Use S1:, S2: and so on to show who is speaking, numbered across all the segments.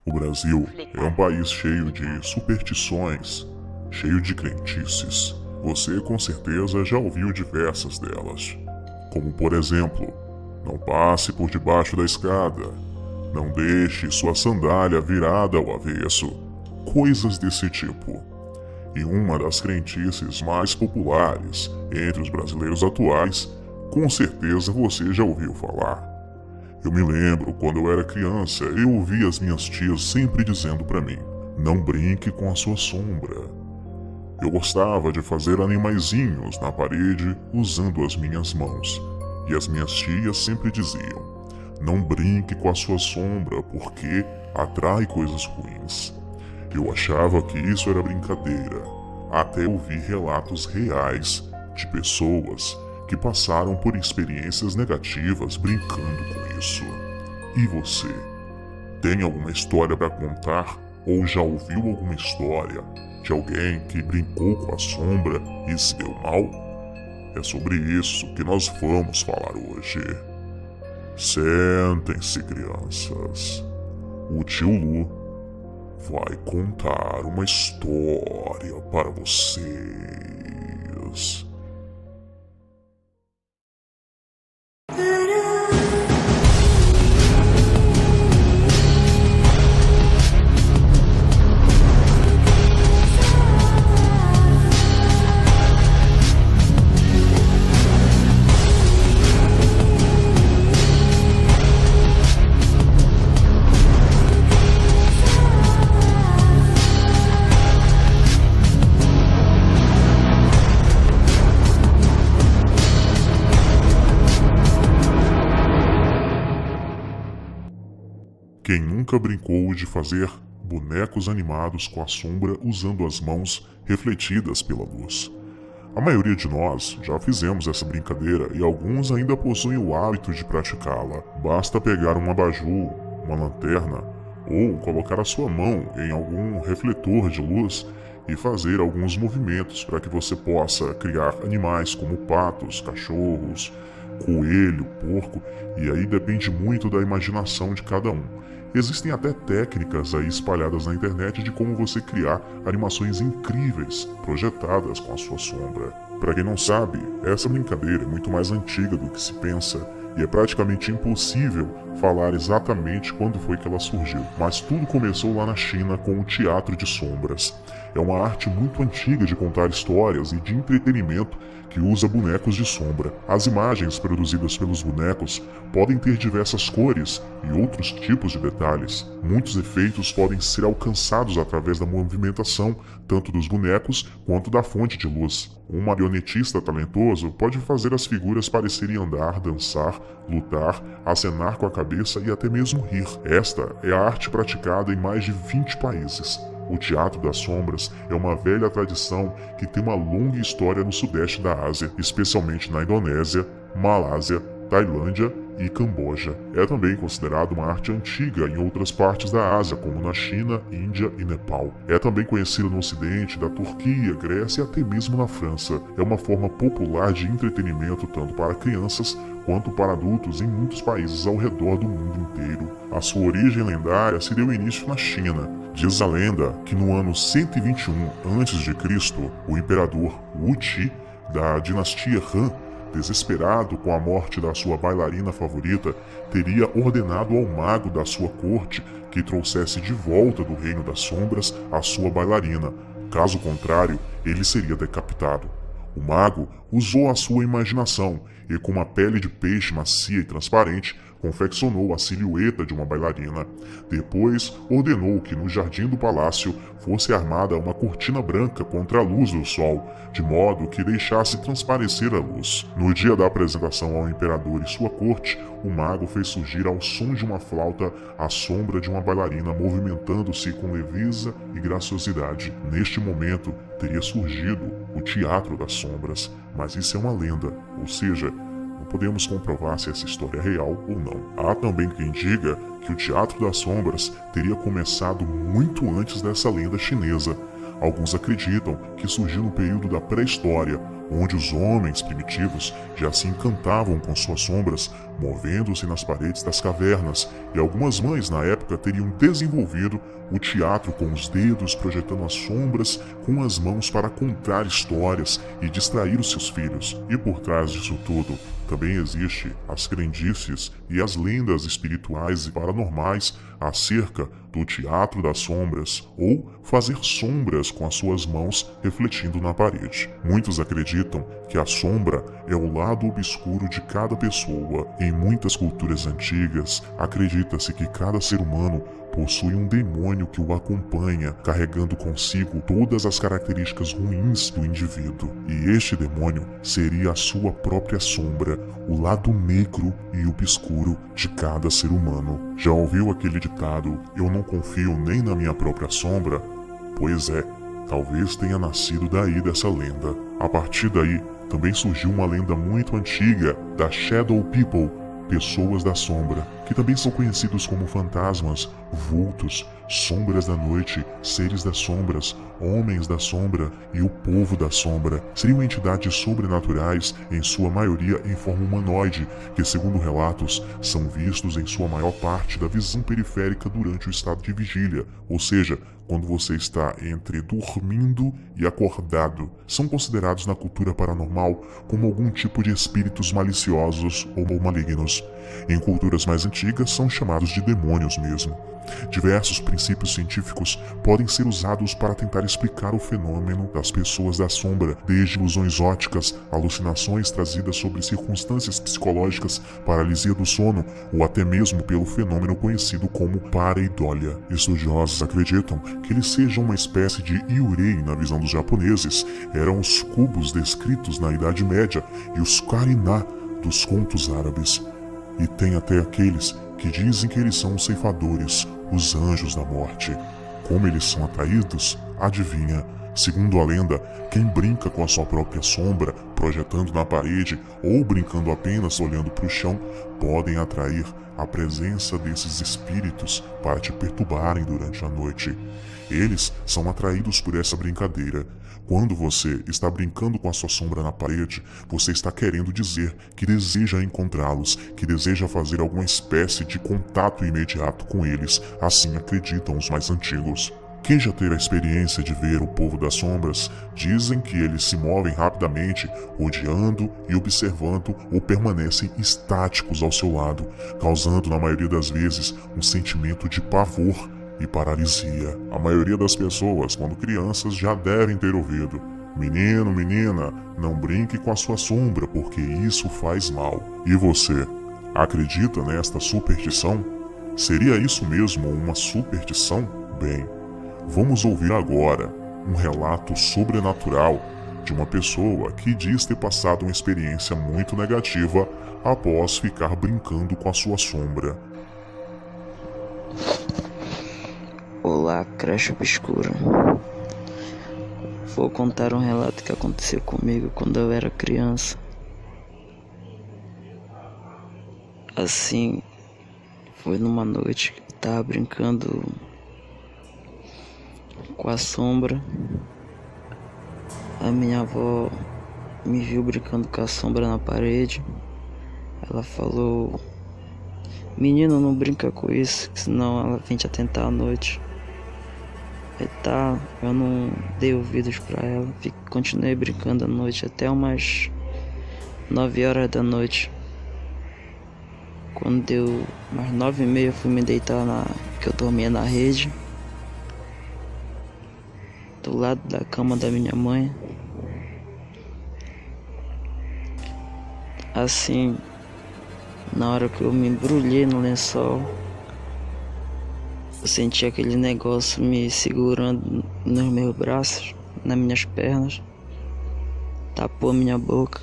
S1: O Brasil é um país cheio de superstições, cheio de crendices. Você com certeza já ouviu diversas delas. Como por exemplo, não passe por debaixo da escada, não deixe sua sandália virada ao avesso, coisas desse tipo. E uma das crendices mais populares entre os brasileiros atuais, com certeza você já ouviu falar. Eu me lembro, quando eu era criança, eu ouvia as minhas tias sempre dizendo para mim: não brinque com a sua sombra. Eu gostava de fazer animaizinhos na parede usando as minhas mãos. E as minhas tias sempre diziam: não brinque com a sua sombra porque atrai coisas ruins. Eu achava que isso era brincadeira, até ouvir relatos reais de pessoas que passaram por experiências negativas brincando com isso. E você? Tem alguma história para contar? Ou já ouviu alguma história de alguém que brincou com a sombra e se deu mal? É sobre isso que nós vamos falar hoje. Sentem-se, crianças. O tio Lu vai contar uma história para vocês. Quem nunca brincou de fazer bonecos animados com a sombra usando as mãos refletidas pela luz? A maioria de nós já fizemos essa brincadeira e alguns ainda possuem o hábito de praticá-la. Basta pegar um abajur, uma lanterna ou colocar a sua mão em algum refletor de luz e fazer alguns movimentos para que você possa criar animais como patos, cachorros, coelho, porco, e aí depende muito da imaginação de cada um. Existem até técnicas aí espalhadas na internet de como você criar animações incríveis projetadas com a sua sombra. Para quem não sabe, essa brincadeira é muito mais antiga do que se pensa e é praticamente impossível falar exatamente quando foi que ela surgiu. Mas tudo começou lá na China com o teatro de sombras. É uma arte muito antiga de contar histórias e de entretenimento que usa bonecos de sombra. As imagens produzidas pelos bonecos podem ter diversas cores e outros tipos de detalhes. Muitos efeitos podem ser alcançados através da movimentação, tanto dos bonecos quanto da fonte de luz. Um marionetista talentoso pode fazer as figuras parecerem andar, dançar, lutar, acenar com a cabeça e até mesmo rir. Esta é a arte praticada em mais de 20 países. O teatro das sombras é uma velha tradição que tem uma longa história no sudeste da Ásia, especialmente na Indonésia, Malásia, Tailândia e Camboja. É também considerado uma arte antiga em outras partes da Ásia, como na China, Índia e Nepal. É também conhecido no ocidente da Turquia, Grécia e até mesmo na França. É uma forma popular de entretenimento tanto para crianças quanto para adultos em muitos países ao redor do mundo inteiro. A sua origem lendária se deu início na China. Diz a lenda que no ano 121 a.C., o imperador Wu Qi, da dinastia Han, desesperado com a morte da sua bailarina favorita, teria ordenado ao mago da sua corte que trouxesse de volta do reino das sombras a sua bailarina. Caso contrário, ele seria decapitado. O mago usou a sua imaginação e, com uma pele de peixe macia e transparente, confeccionou a silhueta de uma bailarina. Depois, ordenou que no jardim do palácio fosse armada uma cortina branca contra a luz do sol, de modo que deixasse transparecer a luz. No dia da apresentação ao imperador e sua corte, o mago fez surgir ao som de uma flauta a sombra de uma bailarina movimentando-se com leveza e graciosidade. Neste momento, teria surgido o Teatro das Sombras, mas isso é uma lenda, ou seja, não podemos comprovar se essa história é real ou não. Há também quem diga que o Teatro das Sombras teria começado muito antes dessa lenda chinesa. Alguns acreditam que surgiu no período da pré-história, onde os homens primitivos já se encantavam com suas sombras, movendo-se nas paredes das cavernas, e algumas mães na época teriam desenvolvido o teatro com os dedos projetando as sombras com as mãos para contar histórias e distrair os seus filhos. E por trás disso tudo, também existe as crendices e as lendas espirituais e paranormais acerca do teatro das sombras ou fazer sombras com as suas mãos refletindo na parede. Muitos acreditam que a sombra é o lado obscuro de cada pessoa. Em muitas culturas antigas, acredita-se que cada ser humano possui um demônio que o acompanha, carregando consigo todas as características ruins do indivíduo. E este demônio seria a sua própria sombra, o lado negro e obscuro de cada ser humano. Já ouviu aquele ditado, eu não confio nem na minha própria sombra? Pois é, talvez tenha nascido daí dessa lenda. A partir daí, também surgiu uma lenda muito antiga da Shadow People, pessoas da sombra, que também são conhecidos como fantasmas, vultos, sombras da noite, seres das sombras, homens da sombra e o povo da sombra. Seriam entidades sobrenaturais, em sua maioria em forma humanoide, que segundo relatos, são vistos em sua maior parte da visão periférica durante o estado de vigília, ou seja, quando você está entre dormindo e acordado. São considerados na cultura paranormal como algum tipo de espíritos maliciosos ou malignos. Em culturas mais antigas são chamados de demônios mesmo. Diversos princípios científicos podem ser usados para tentar explicar o fenômeno das pessoas da sombra, desde ilusões ópticas, alucinações trazidas sobre circunstâncias psicológicas, paralisia do sono ou até mesmo pelo fenômeno conhecido como pareidolia. Estudiosos acreditam que eles sejam uma espécie de yurei na visão dos japoneses. Eram os cubos descritos na Idade Média e os kariná dos contos árabes. E tem até aqueles que dizem que eles são os ceifadores, os anjos da morte. Como eles são atraídos? Adivinha? Segundo a lenda, quem brinca com a sua própria sombra, projetando na parede ou brincando apenas olhando para o chão, podem atrair a presença desses espíritos para te perturbarem durante a noite. Eles são atraídos por essa brincadeira. Quando você está brincando com a sua sombra na parede, você está querendo dizer que deseja encontrá-los, que deseja fazer alguma espécie de contato imediato com eles, assim acreditam os mais antigos. Quem já teve a experiência de ver o povo das sombras, dizem que eles se movem rapidamente, rodeando e observando ou permanecem estáticos ao seu lado, causando na maioria das vezes um sentimento de pavor e paralisia. A maioria das pessoas, quando crianças, já devem ter ouvido: menino, menina, não brinque com a sua sombra, porque isso faz mal. E você, acredita nesta superstição? Seria isso mesmo uma superstição? Bem, vamos ouvir agora um relato sobrenatural de uma pessoa que diz ter passado uma experiência muito negativa após ficar brincando com a sua sombra.
S2: Olá, creche obscura. Vou contar um relato que aconteceu comigo quando eu era criança. Assim, foi numa noite que eu tava brincando com a sombra. A minha avó me viu brincando com a sombra na parede. Ela falou: menino, não brinca com isso, senão ela vem te atentar à noite. E tá, eu não dei ouvidos pra ela, continuei brincando à noite até umas 9 horas da noite. Quando deu umas 9h30, fui me deitar que eu dormia na rede, do lado da cama da minha mãe. Assim, na hora que eu me embrulhei no lençol, eu senti aquele negócio me segurando nos meus braços, nas minhas pernas, tapou a minha boca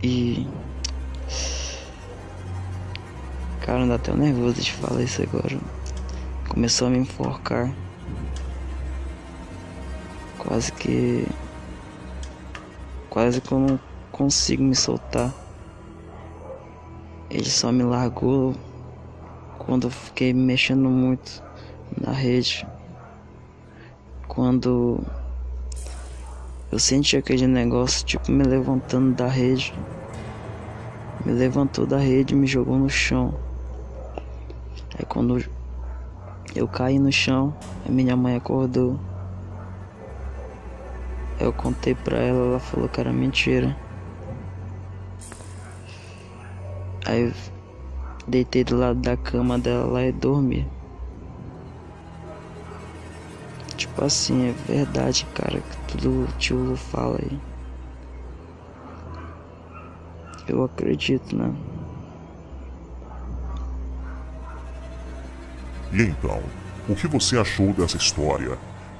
S2: e... cara, ainda até nervoso de falar isso agora. Começou a me enforcar. Quase que eu não consigo me soltar. Ele só me largou quando eu fiquei mexendo muito na rede. quando eu senti aquele negócio, tipo, me levantando da rede. Me levantou da rede e me jogou no chão. Aí quando eu caí no chão, a minha mãe acordou. Eu contei pra ela, ela falou que era mentira. Aí eu deitei do lado da cama dela lá e dormi. Tipo assim, é verdade, cara, que tudo o tio Lu fala aí. Eu acredito, né?
S1: E então, o que você achou dessa história?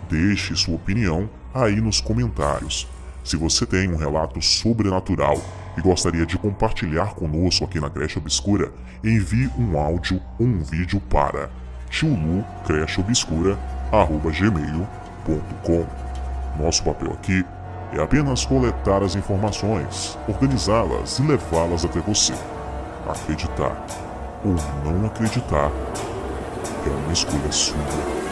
S1: Deixe sua opinião aí nos comentários. Se você tem um relato sobrenatural e gostaria de compartilhar conosco aqui na Creche Obscura, envie um áudio ou um vídeo para tiulucrecheobscura@gmail.com. Nosso papel aqui é apenas coletar as informações, organizá-las e levá-las até você. Acreditar ou não acreditar é uma escolha sua.